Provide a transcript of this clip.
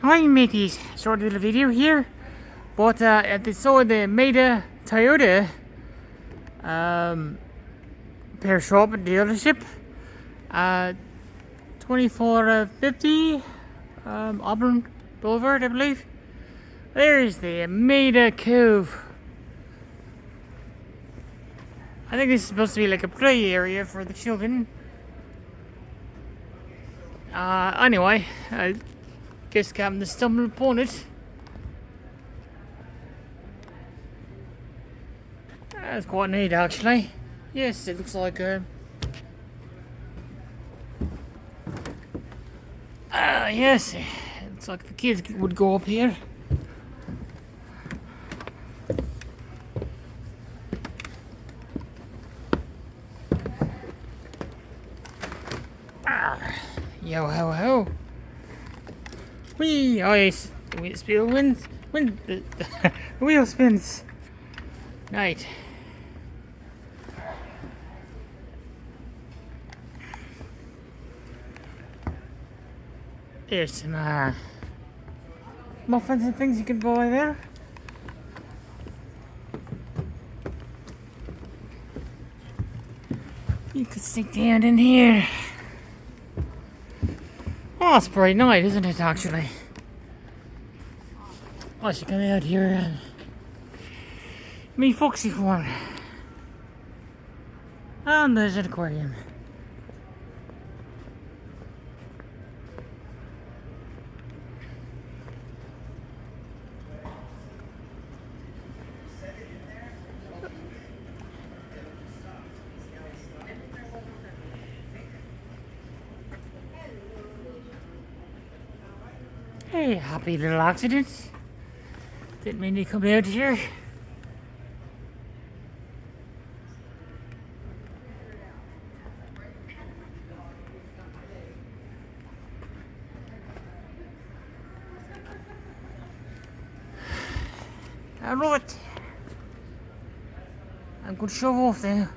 Hi mateys, short little video here, but at the the Maita Toyota repair shop and dealership, 2450 Auburn Boulevard, I believe. There's the Maita Cove. I think this is supposed to be like a play area for the children. Anyway, I just happened to stumble upon it. That's quite neat, actually. Yes, it looks like yes, it looks like the kids would go up here. Yo ho ho. Wee! Oh yes, the wheel the wheel spins. Right. There's some muffins and things you can buy there. You could stick down in here. Oh, it's pretty nice, isn't it, actually? I should come out here and me foxy form. And there's an aquarium. Hey, happy little accident. Didn't mean to come out here. Alright. I'm going to shove off there.